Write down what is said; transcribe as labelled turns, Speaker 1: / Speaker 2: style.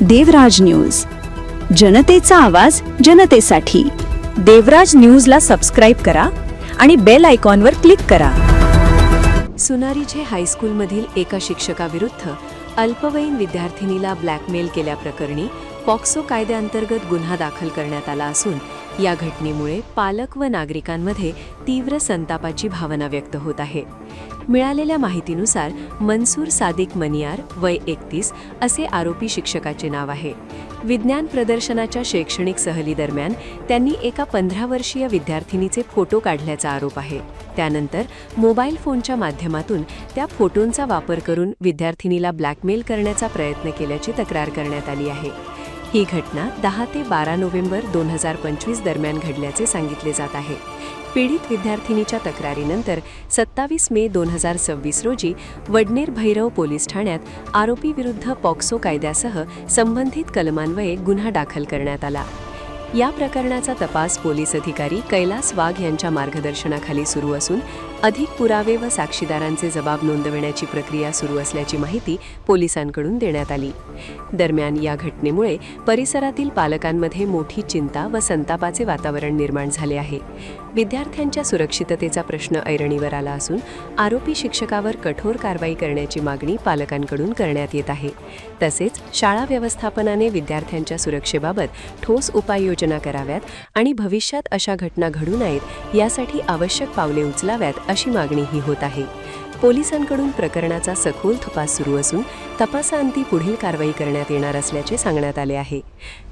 Speaker 1: देवराज news, जनतेचा आवाज जनतेसाठी। देवराज न्यूजला सबस्क्राईब करा आणि बेल आयकॉनवर क्लिक करा।
Speaker 2: सुनारीचे हायस्कूलमधील एका शिक्षकाविरुद्ध अल्पवयीन विद्यार्थिनीला ब्लॅकमेल केल्याप्रकरणी पॉक्सो कायद्याअंतर्गत गुन्हा दाखल करण्यात आला असून या घटनेमुळे पालक व नागरिकांमध्ये तीव्र संतापाची भावना व्यक्त होत आहे। मिळालेल्या माहितीनुसार मनसूर सादिक मनियार वय 31 असे आरोपी शिक्षकाचे नाव आहे। विज्ञान प्रदर्शनाच्या शैक्षणिक सहलीदरम्यान त्यांनी एका 15 वर्षीय विद्यार्थिनीचे फोटो काढल्याचा आरोप आहे। त्यानंतर मोबाईल फोनच्या माध्यमातून त्या फोटोंचा वापर करून विद्यार्थिनीला ब्लॅकमेल करण्याचा प्रयत्न केल्याची तक्रार करण्यात आली आहे। ही घटना 10 ते 12 नोव्हेंबर 2025 दरम्यान घडल्याचे सांगितले जात आहे। पीडित विद्यार्थिनीच्या तक्रारीनंतर 27 मे 2026 रोजी वडनेर भैरव पोलीस ठाण्यात आरोपीविरुद्ध पॉक्सो कायद्यासह संबंधित कलमान्वये गुन्हा दाखल करण्यात आला। या प्रकरणाचा तपास पोलीस अधिकारी कैलास वाघ यांच्या मार्गदर्शनाखाली सुरू असून अधिक पुरावे व साक्षीदारांचे जबाब नोंदवण्याची प्रक्रिया सुरू असल्याची माहिती पोलिसांकडून देण्यात आली। दरम्यान या घटनेमुळे परिसरातील पालकांमध्ये मोठी चिंता व संतापाचे वातावरण निर्माण झाले आहे। विद्यार्थ्यांच्या सुरक्षिततेचा प्रश्न ऐरणीवर आला असून आरोपी शिक्षकावर कठोर कारवाई करण्याची मागणी पालकांकडून करण्यात येत आहे। तसेच शाळा व्यवस्थापनाने विद्यार्थ्यांच्या सुरक्षेबाबत ठोस उपाययोजना कराव्यात आणि भविष्यात अशा घटना घडू नयेत यासाठी आवश्यक पावले उचलाव्यात अशी मागणीही होत आहे। पोलिसांकडून प्रकरणाचा सखोल तपास सुरू असून तपासाअंती पुढील कारवाई करण्यात येणार असल्याचे सांगण्यात आले आहे।